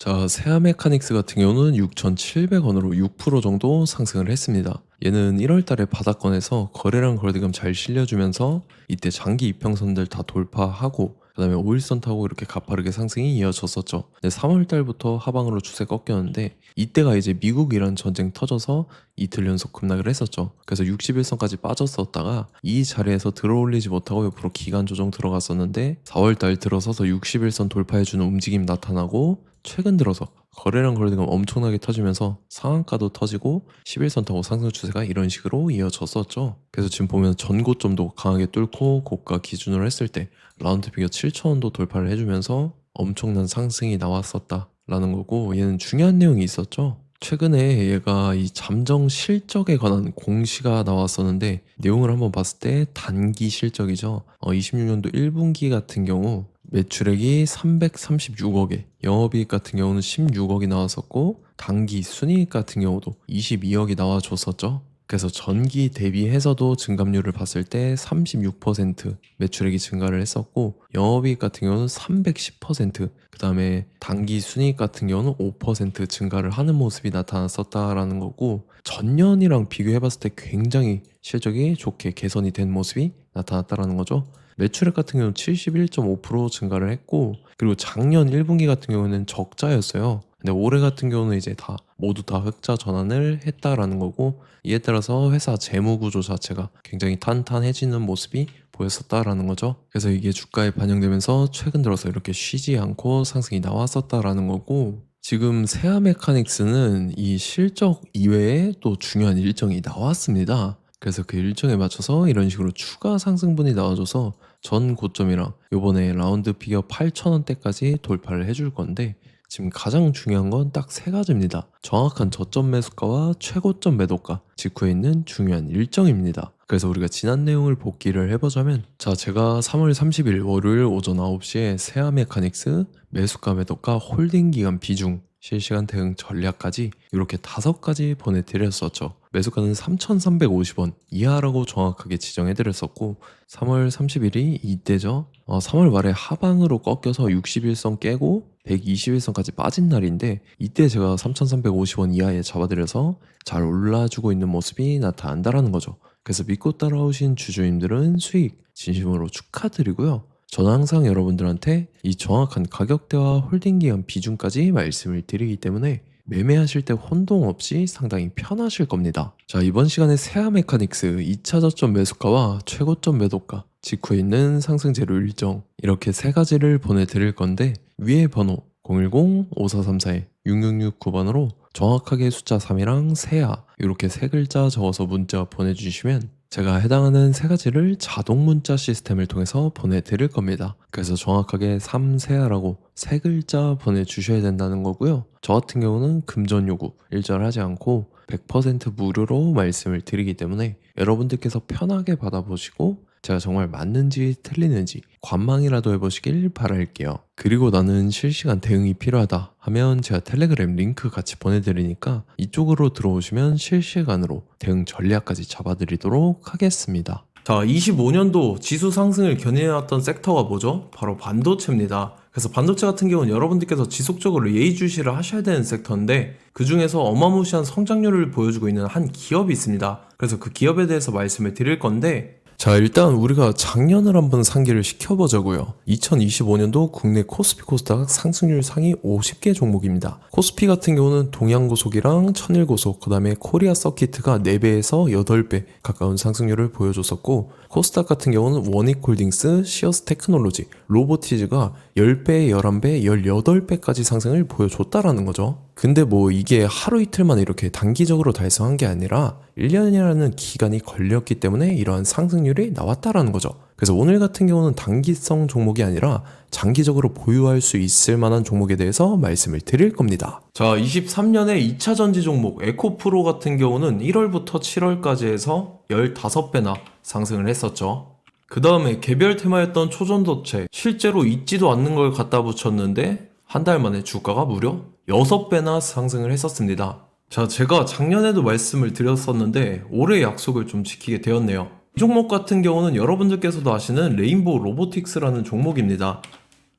자, 세아 메카닉스 같은 경우는 6,700원으로 6% 정도 상승을 했습니다. 얘는 1월 달에 바닥권에서 거래량 거래대금 잘 실려주면서 이때 장기 이평선들 다 돌파하고 그다음에 5일선 타고 이렇게 가파르게 상승이 이어졌었죠. 근데 3월 달부터 하방으로 추세 꺾였는데 이때가 이제 미국-이란 전쟁 터져서 이틀 연속 급락을 했었죠. 그래서 61선까지 빠졌었다가 이 자리에서 들어올리지 못하고 옆으로 기간 조정 들어갔었는데 4월 달 들어서서 61선 돌파해주는 움직임 나타나고 최근 들어서 거래량 거래대금 엄청나게 터지면서 상한가도 터지고 11선 타고 상승 추세가 이런 식으로 이어졌었죠. 그래서 지금 보면 전고점도 강하게 뚫고 고가 기준으로 했을 때 라운드 피겨 7,000원도 돌파를 해주면서 엄청난 상승이 나왔었다라는 거고, 얘는 중요한 내용이 있었죠. 최근에 얘가 이 잠정 실적에 관한 공시가 나왔었는데 내용을 한번 봤을 때 단기 실적이죠. 26년도 1분기 같은 경우 매출액이 336억에 영업이익 같은 경우는 16억이 나왔었고 단기 순이익 같은 경우도 22억이 나와줬었죠. 그래서 전기 대비해서도 증감률을 봤을 때 36% 매출액이 증가를 했었고 영업이익 같은 경우는 310%, 그 다음에 단기 순이익 같은 경우는 5% 증가를 하는 모습이 나타났었다라는 거고, 전년이랑 비교해봤을 때 굉장히 실적이 좋게 개선이 된 모습이 나타났다라는 거죠. 매출액 같은 경우는 71.5% 증가를 했고, 그리고 작년 1분기 같은 경우는 적자였어요. 근데 올해 같은 경우는 이제 다 모두 다 흑자 전환을 했다라는 거고, 이에 따라서 회사 재무 구조 자체가 굉장히 탄탄해지는 모습이 보였었다라는 거죠. 그래서 이게 주가에 반영되면서 최근 들어서 이렇게 쉬지 않고 상승이 나왔었다라는 거고, 지금 세아 메카닉스는 이 실적 이외에 또 중요한 일정이 나왔습니다. 그래서 그 일정에 맞춰서 이런 식으로 추가 상승분이 나와줘서 전 고점이랑 요번에 라운드 피겨 8,000원대까지 돌파를 해줄 건데, 지금 가장 중요한 건 딱 세 가지입니다. 정확한 저점 매수가와 최고점 매도가, 직후에 있는 중요한 일정입니다. 그래서 우리가 지난 내용을 복기를 해보자면, 자, 제가 3월 30일 월요일 오전 9시에 세아 메카닉스 매수가 매도가 홀딩 기간 비중 실시간 대응 전략까지 이렇게 5가지 보내드렸었죠. 매수가는 3,350원 이하라고 정확하게 지정해드렸었고 3월 30일이 이때죠. 3월 말에 하방으로 꺾여서 61선 깨고 121선까지 빠진 날인데 이때 제가 3,350원 이하에 잡아드려서 잘 올라주고 있는 모습이 나타난다라는 거죠. 그래서 믿고 따라오신 주주님들은 수익 진심으로 축하드리고요. 저는 항상 여러분들한테 이 정확한 가격대와 홀딩 기간 비중까지 말씀을 드리기 때문에 매매하실 때 혼동 없이 상당히 편하실 겁니다. 자, 이번 시간에 세아 메카닉스 2차 저점 매수가와 최고점 매도가, 직후에 있는 상승 재료 일정, 이렇게 세 가지를 보내드릴 건데, 위에 번호 010-5434-6669번으로 정확하게 숫자 3이랑 세아 이렇게 세 글자 적어서 문자 보내주시면 제가 해당하는 세 가지를 자동 문자 시스템을 통해서 보내드릴 겁니다. 그래서 정확하게 3세아라고 세 글자 보내주셔야 된다는 거고요. 저 같은 경우는 금전 요구 일절하지 않고 100% 무료로 말씀을 드리기 때문에 여러분들께서 편하게 받아보시고 제가 정말 맞는지 틀리는지 관망이라도 해보시길 바랄게요. 그리고 나는 실시간 대응이 필요하다 하면 제가 텔레그램 링크 같이 보내드리니까 이쪽으로 들어오시면 실시간으로 대응 전략까지 잡아드리도록 하겠습니다. 자, 25년도 지수 상승을 견인해왔던 섹터가 뭐죠? 바로 반도체입니다. 그래서 반도체 같은 경우는 여러분들께서 지속적으로 예의주시를 하셔야 되는 섹터인데 그 중에서 어마무시한 성장률을 보여주고 있는 한 기업이 있습니다. 그래서 그 기업에 대해서 말씀을 드릴 건데, 자, 일단 우리가 작년을 한번 상기를 시켜보자고요. 2025년도 국내 코스피 코스닥 상승률 상위 50개 종목입니다. 코스피 같은 경우는 동양고속이랑 천일고속, 그 다음에 코리아 서키트가 4배에서 8배 가까운 상승률을 보여줬었고, 코스닥 같은 경우는 원익홀딩스, 시어스 테크놀로지, 로보티즈가 10배, 11배, 18배까지 상승을 보여줬다라는 거죠. 근데 뭐 이게 하루 이틀만 이렇게 단기적으로 달성한 게 아니라 1년이라는 기간이 걸렸기 때문에 이러한 상승률이 나왔다라는 거죠. 그래서 오늘 같은 경우는 단기성 종목이 아니라 장기적으로 보유할 수 있을 만한 종목에 대해서 말씀을 드릴 겁니다. 자, 23년에 2차 전지 종목 에코프로 같은 경우는 1월부터 7월까지 해서 15배나 상승을 했었죠. 그 다음에 개별 테마였던 초전도체, 실제로 있지도 않는 걸 갖다 붙였는데 한 달 만에 주가가 무려 6배나 상승을 했었습니다. 자, 제가 작년에도 말씀을 드렸었는데 올해 약속을 좀 지키게 되었네요. 이 종목 같은 경우는 여러분들께서도 아시는 레인보우 로보틱스라는 종목입니다.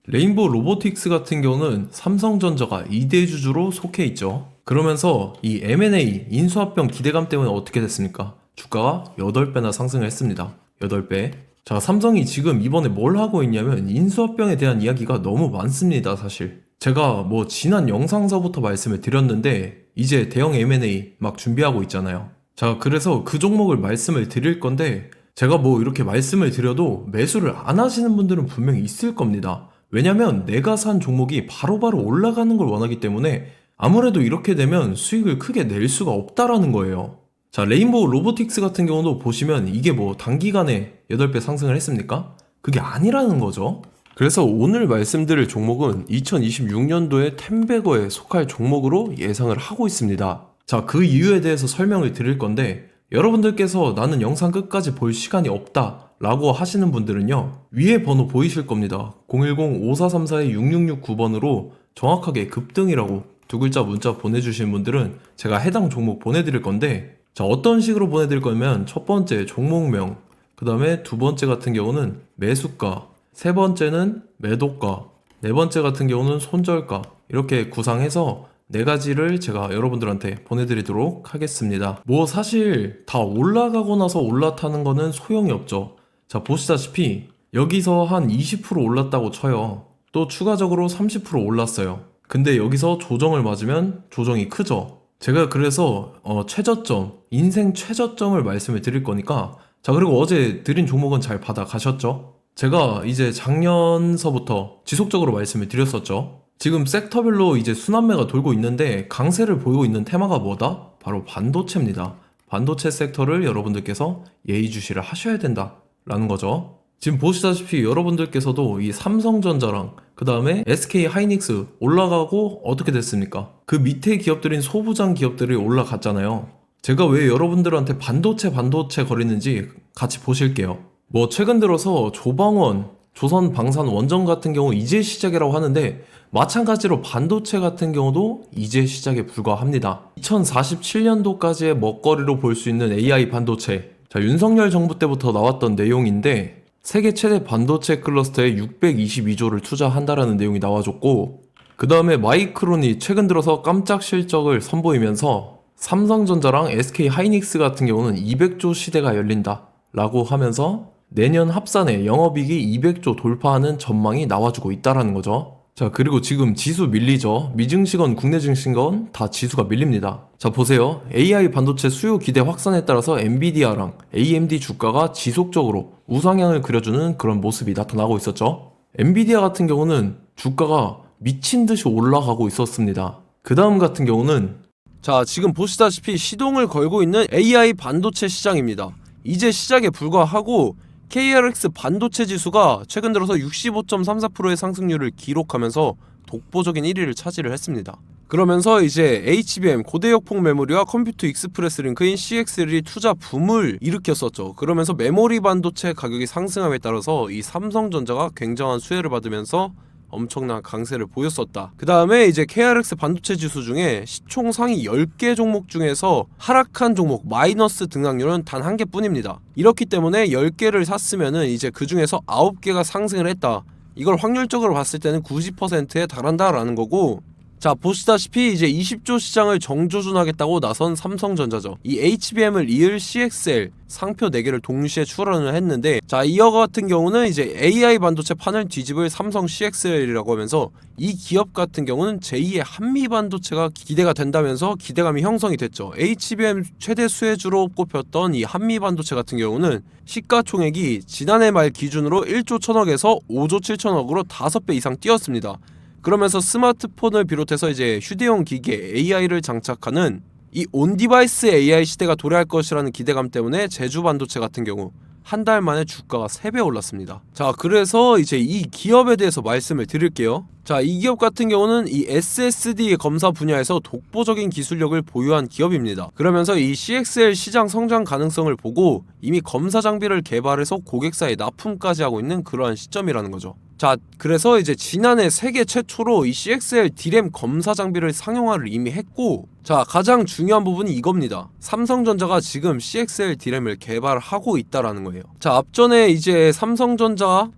레인보우 로보틱스 같은 경우는 삼성전자가 2대 주주로 속해 있죠. 그러면서 이 M&A 인수합병 기대감 때문에 어떻게 됐습니까? 주가가 8배나 상승을 했습니다. 8배. 자, 삼성이 지금 이번에 뭘 하고 있냐면 인수합병에 대한 이야기가 너무 많습니다, 사실. 제가 뭐 지난 영상서부터 말씀을 드렸는데 이제 대형 M&A 막 준비하고 있잖아요. 자, 그래서 그 종목을 말씀을 드릴 건데 제가 뭐 이렇게 말씀을 드려도 매수를 안 하시는 분들은 분명히 있을 겁니다. 왜냐면 내가 산 종목이 바로바로 올라가는 걸 원하기 때문에 아무래도 이렇게 되면 수익을 크게 낼 수가 없다라는 거예요. 자, 레인보우 로보틱스 같은 경우도 보시면 이게 뭐 단기간에 8배 상승을 했습니까? 그게 아니라는 거죠. 그래서 오늘 말씀드릴 종목은 2026년도에 템베거에 속할 종목으로 예상을 하고 있습니다. 자, 그 이유에 대해서 설명을 드릴 건데 여러분들께서 나는 영상 끝까지 볼 시간이 없다 라고 하시는 분들은요, 위에 번호 보이실 겁니다. 010-5434-6669번으로 정확하게 급등이라고 두 글자 문자 보내주신 분들은 제가 해당 종목 보내드릴 건데, 자, 어떤 식으로 보내드릴 거냐면 첫 번째 종목명, 그 다음에 두 번째 같은 경우는 매수가, 세 번째는 매도가, 네 번째 같은 경우는 손절가, 이렇게 구상해서 네 가지를 제가 여러분들한테 보내드리도록 하겠습니다. 뭐 사실 다 올라가고 나서 올라타는 거는 소용이 없죠. 자, 보시다시피 여기서 한 20% 올랐다고 쳐요. 또 추가적으로 30% 올랐어요. 근데 여기서 조정을 맞으면 조정이 크죠. 제가 그래서 최저점, 인생 최저점을 말씀을 드릴 거니까, 자, 그리고 어제 드린 종목은 잘 받아 가셨죠? 제가 이제 작년서부터 지속적으로 말씀을 드렸었죠. 지금 섹터별로 이제 순환매가 돌고 있는데 강세를 보이고 있는 테마가 뭐다? 바로 반도체입니다. 반도체 섹터를 여러분들께서 예의주시를 하셔야 된다라는 거죠. 지금 보시다시피 여러분들께서도 이 삼성전자랑 그 다음에 SK 하이닉스 올라가고 어떻게 됐습니까? 그 밑에 기업들인 소부장 기업들이 올라갔잖아요. 제가 왜 여러분들한테 반도체 거리는지 같이 보실게요. 뭐 최근 들어서 조방원, 조선방산 원전 같은 경우 이제 시작이라고 하는데 마찬가지로 반도체 같은 경우도 이제 시작에 불과합니다. 2047년도까지의 먹거리로 볼 수 있는 AI 반도체. 자, 윤석열 정부 때부터 나왔던 내용인데 세계 최대 반도체 클러스터에 622조를 투자한다라는 내용이 나와줬고, 그 다음에 마이크론이 최근 들어서 깜짝 실적을 선보이면서 삼성전자랑 SK 하이닉스 같은 경우는 200조 시대가 열린다 라고 하면서 내년 합산에 영업이익이 200조 돌파하는 전망이 나와주고 있다라는 거죠. 자, 그리고 지금 지수 밀리죠. 미증시건 국내 증시건 다 지수가 밀립니다. 자, 보세요. AI 반도체 수요 기대 확산에 따라서 엔비디아랑 AMD 주가가 지속적으로 우상향을 그려주는 그런 모습이 나타나고 있었죠. 엔비디아 같은 경우는 주가가 미친 듯이 올라가고 있었습니다. 그 다음 같은 경우는, 자, 지금 보시다시피 시동을 걸고 있는 AI 반도체 시장입니다. 이제 시작에 불과하고 KRX 반도체 지수가 최근 들어서 65.34%의 상승률을 기록하면서 독보적인 1위를 차지를 했습니다. 그러면서 이제 HBM 고대역폭 메모리와 컴퓨터 익스프레스 링크인 CXL이 투자 붐을 일으켰었죠. 그러면서 메모리 반도체 가격이 상승함에 따라서 이 삼성전자가 굉장한 수혜를 받으면서 엄청난 강세를 보였었다. 그 다음에 이제 KRX 반도체 지수 중에 시총 상위 10개 종목 중에서 하락한 종목 마이너스 등락률은 단 1개뿐입니다. 이렇기 때문에 10개를 샀으면은 이제 그 중에서 9개가 상승을 했다. 이걸 확률적으로 봤을 때는 90%에 달한다라는 거고, 자, 보시다시피 이제 20조 시장을 정조준하겠다고 나선 삼성전자죠. 이 HBM을 이을 CXL 상표 4개를 동시에 출원을 했는데, 자, 이어 같은 경우는 이제 AI 반도체 판을 뒤집을 삼성 CXL이라고 하면서 이 기업 같은 경우는 제2의 한미 반도체가 기대가 된다면서 기대감이 형성이 됐죠. HBM 최대 수혜주로 꼽혔던 이 한미 반도체 같은 경우는 시가총액이 지난해 말 기준으로 1조 1000억에서 5조 7천억으로 5배 이상 뛰었습니다. 그러면서 스마트폰을 비롯해서 이제 휴대용 기기에 AI를 장착하는 이 온디바이스 AI 시대가 도래할 것이라는 기대감 때문에 제주 반도체 같은 경우 한 달 만에 주가가 3배 올랐습니다. 자, 그래서 이제 이 기업에 대해서 말씀을 드릴게요. 자, 이 기업 같은 경우는 이 SSD 검사 분야에서 독보적인 기술력을 보유한 기업입니다. 그러면서 이 CXL 시장 성장 가능성을 보고 이미 검사 장비를 개발해서 고객사에 납품까지 하고 있는 그러한 시점이라는 거죠. 자, 그래서 이제 지난해 세계 최초로 이 CXL D램 검사 장비를 상용화를 이미 했고, 자, 가장 중요한 부분이 이겁니다. 삼성전자가 지금 CXL D램을 개발하고 있다라는 거예요. 자, 앞전에 이제 삼성전자가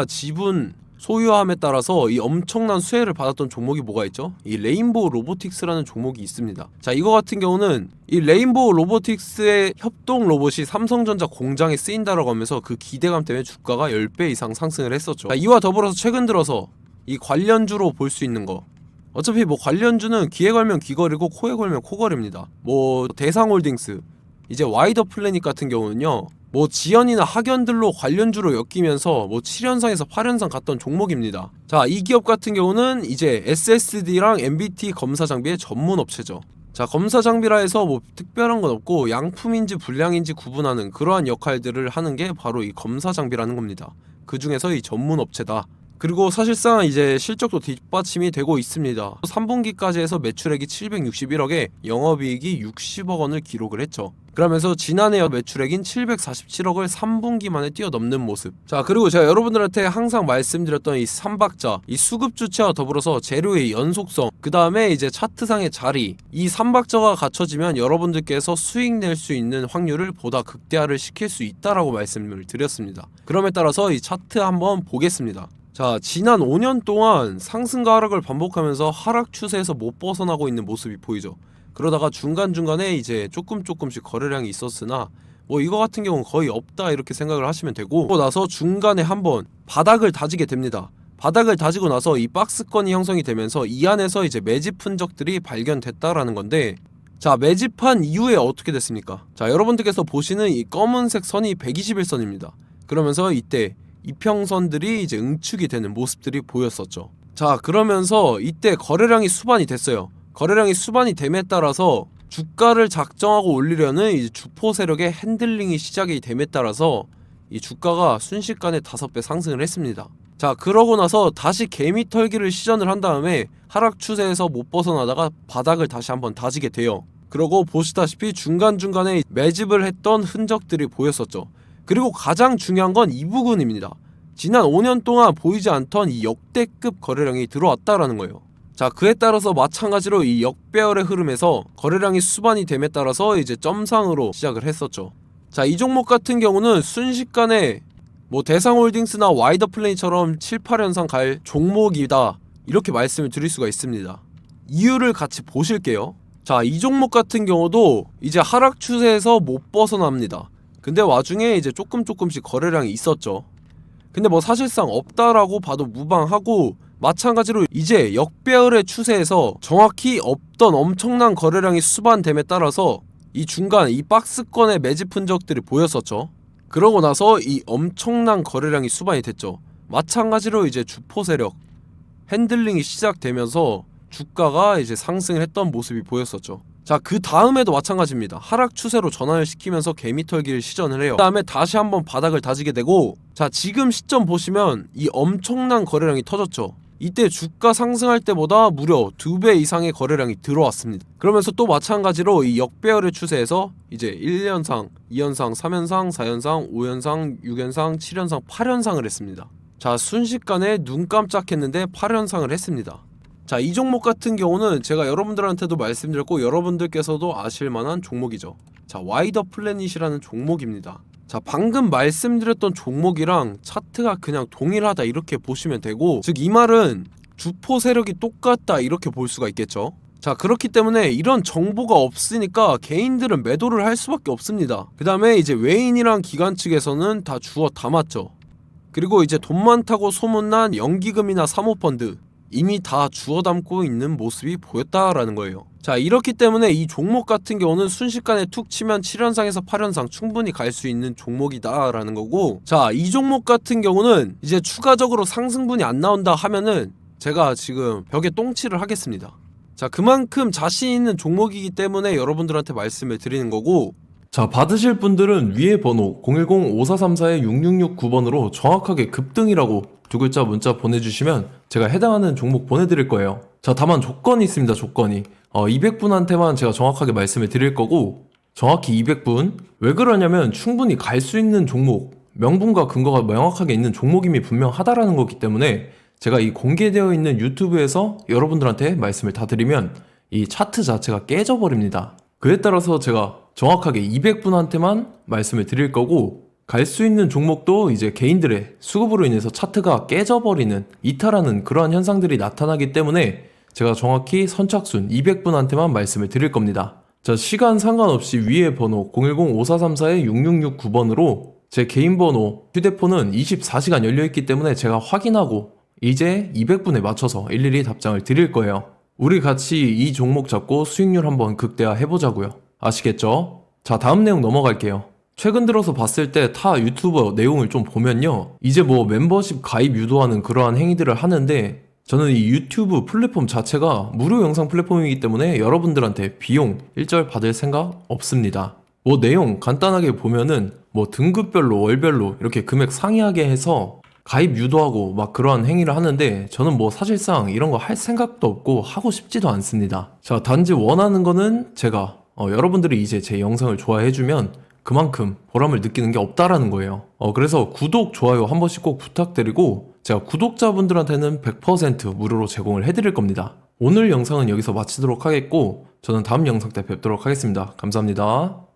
지분 소유함에 따라서 이 엄청난 수혜를 받았던 종목이 뭐가 있죠? 이 레인보우 로보틱스라는 종목이 있습니다. 자, 이거 같은 경우는 이 레인보우 로보틱스의 협동 로봇이 삼성전자 공장에 쓰인다라고 하면서 그 기대감 때문에 주가가 10배 이상 상승을 했었죠. 자, 이와 더불어서 최근 들어서 이 관련주로 볼 수 있는 거, 어차피 뭐 관련주는 귀에 걸면 귀걸이고 코에 걸면 코걸이입니다. 뭐 대상홀딩스, 이제 와이더 플래닛 같은 경우는요, 뭐 지연이나 학연들로 관련주로 엮이면서 뭐 7연상에서 8연상 갔던 종목입니다. 자, 이 기업 같은 경우는 이제 SSD랑 MBT 검사 장비의 전문 업체죠. 자, 검사 장비라 해서 뭐 특별한 건 없고 양품인지 불량인지 구분하는 그러한 역할들을 하는 게 바로 이 검사 장비라는 겁니다. 그 중에서 이 전문 업체다. 그리고 사실상 이제 실적도 뒷받침이 되고 있습니다. 3분기까지 해서 매출액이 761억에 영업이익이 60억 원을 기록을 했죠. 그러면서 지난해 매출액인 747억을 3분기 만에 뛰어넘는 모습. 자, 그리고 제가 여러분들한테 항상 말씀드렸던 이 3박자, 이 수급 주체와 더불어서 재료의 연속성, 그 다음에 이제 차트상의 자리, 이 3박자가 갖춰지면 여러분들께서 수익 낼 수 있는 확률을 보다 극대화를 시킬 수 있다라고 말씀을 드렸습니다. 그럼에 따라서 이 차트 한번 보겠습니다. 자, 지난 5년 동안 상승과 하락을 반복하면서 하락 추세에서 못 벗어나고 있는 모습이 보이죠. 그러다가 중간중간에 이제 조금씩 거래량이 있었으나 뭐 이거 같은 경우는 거의 없다 이렇게 생각을 하시면 되고, 그러고 나서 중간에 한번 바닥을 다지게 됩니다. 바닥을 다지고 나서 이 박스권이 형성이 되면서 이 안에서 이제 매집 흔적들이 발견됐다라는 건데, 자, 매집한 이후에 어떻게 됐습니까? 자, 여러분들께서 보시는 이 검은색 선이 121선입니다. 그러면서 이때 이평선들이 이제 응축이 되는 모습들이 보였었죠. 자, 그러면서 이때 거래량이 수반이 됐어요. 거래량이 수반이 됨에 따라서 주가를 작정하고 올리려는 이제 주포 세력의 핸들링이 시작이 됨에 따라서 이 주가가 순식간에 5배 상승을 했습니다. 자, 그러고 나서 다시 개미 털기를 시전을 한 다음에 하락 추세에서 못 벗어나다가 바닥을 다시 한번 다지게 돼요. 그러고 보시다시피 중간중간에 매집을 했던 흔적들이 보였었죠. 그리고 가장 중요한 건 이 부분입니다. 지난 5년 동안 보이지 않던 이 역대급 거래량이 들어왔다라는 거예요. 자, 그에 따라서 마찬가지로 이 역배열의 흐름에서 거래량이 수반이 됨에 따라서 이제 점상으로 시작을 했었죠. 자, 이 종목 같은 경우는 순식간에 뭐 대상홀딩스나 와이더 플래닛처럼 7, 8연상 갈 종목이다 이렇게 말씀을 드릴 수가 있습니다. 이유를 같이 보실게요. 자, 이 종목 같은 경우도 이제 하락 추세에서 못 벗어납니다. 근데 와중에 이제 조금씩 거래량이 있었죠. 근데 뭐 사실상 없다라고 봐도 무방하고, 마찬가지로 이제 역배열의 추세에서 정확히 없던 엄청난 거래량이 수반됨에 따라서 이 중간 이 박스권의 매집 흔적들이 보였었죠. 그러고 나서 이 엄청난 거래량이 수반이 됐죠. 마찬가지로 이제 주포 세력 핸들링이 시작되면서 주가가 이제 상승을 했던 모습이 보였었죠. 자, 그 다음에도 마찬가지입니다. 하락 추세로 전환을 시키면서 개미 털기를 시전을 해요. 그 다음에 다시 한번 바닥을 다지게 되고, 자, 지금 시점 보시면 이 엄청난 거래량이 터졌죠. 이때 주가 상승할 때보다 무려 2배 이상의 거래량이 들어왔습니다. 그러면서 또 마찬가지로 이 역배열의 추세에서 이제 1연상, 2연상, 3연상, 4연상, 5연상, 6연상, 7연상, 8연상을 했습니다. 자, 순식간에 눈 깜짝했는데 8연상을 했습니다. 자, 이 종목 같은 경우는 제가 여러분들한테도 말씀드렸고 여러분들께서도 아실만한 종목이죠. 자, 와이더 플래닛이라는 종목입니다. 자, 방금 말씀드렸던 종목이랑 차트가 그냥 동일하다 이렇게 보시면 되고, 즉 이 말은 주포 세력이 똑같다 이렇게 볼 수가 있겠죠. 자, 그렇기 때문에 이런 정보가 없으니까 개인들은 매도를 할 수밖에 없습니다. 그 다음에 이제 외인이랑 기관 측에서는 다 주워 담았죠. 그리고 이제 돈 많다고 소문난 연기금이나 사모펀드 이미 다 주워 담고 있는 모습이 보였다라는 거예요. 자, 이렇기 때문에 이 종목 같은 경우는 순식간에 툭 치면 7연상에서 8연상 충분히 갈 수 있는 종목이다 라는 거고, 자, 이 종목 같은 경우는 이제 추가적으로 상승분이 안 나온다 하면은 제가 지금 벽에 똥칠을 하겠습니다. 자, 그만큼 자신 있는 종목이기 때문에 여러분들한테 말씀을 드리는 거고, 자, 받으실 분들은 위에 번호 010-5434-6669번으로 정확하게 급등이라고 두 글자 문자 보내주시면 제가 해당하는 종목 보내드릴 거예요. 자, 다만 조건이 있습니다. 조건이 200분한테만 제가 정확하게 말씀을 드릴 거고, 정확히 200분. 왜 그러냐면 충분히 갈 수 있는 종목, 명분과 근거가 명확하게 있는 종목임이 분명하다라는 거기 때문에 제가 이 공개되어 있는 유튜브에서 여러분들한테 말씀을 다 드리면 이 차트 자체가 깨져버립니다. 그에 따라서 제가 정확하게 200분한테만 말씀을 드릴 거고, 갈 수 있는 종목도 이제 개인들의 수급으로 인해서 차트가 깨져버리는 이탈하는 그러한 현상들이 나타나기 때문에 제가 정확히 선착순 200분한테만 말씀을 드릴 겁니다. 자, 시간 상관없이 위에 번호 010-5434-6669번으로 제 개인 번호, 휴대폰은 24시간 열려있기 때문에 제가 확인하고 이제 200분에 맞춰서 일일이 답장을 드릴 거예요. 우리 같이 이 종목 잡고 수익률 한번 극대화 해보자고요. 아시겠죠? 자, 다음 내용 넘어갈게요. 최근 들어서 봤을 때 타 유튜버 내용을 좀 보면요, 이제 뭐 멤버십 가입 유도하는 그러한 행위들을 하는데, 저는 이 유튜브 플랫폼 자체가 무료 영상 플랫폼이기 때문에 여러분들한테 비용 일절 받을 생각 없습니다. 뭐 내용 간단하게 보면은 뭐 등급별로 월별로 이렇게 금액 상이하게 해서 가입 유도하고 막 그러한 행위를 하는데, 저는 뭐 사실상 이런 거 할 생각도 없고 하고 싶지도 않습니다. 자, 단지 원하는 거는 제가 여러분들이 이제 제 영상을 좋아해주면 그만큼 보람을 느끼는 게 없다라는 거예요. 그래서 구독, 좋아요 한 번씩 꼭 부탁드리고, 제가 구독자분들한테는 100% 무료로 제공을 해드릴 겁니다. 오늘 영상은 여기서 마치도록 하겠고, 저는 다음 영상 때 뵙도록 하겠습니다. 감사합니다.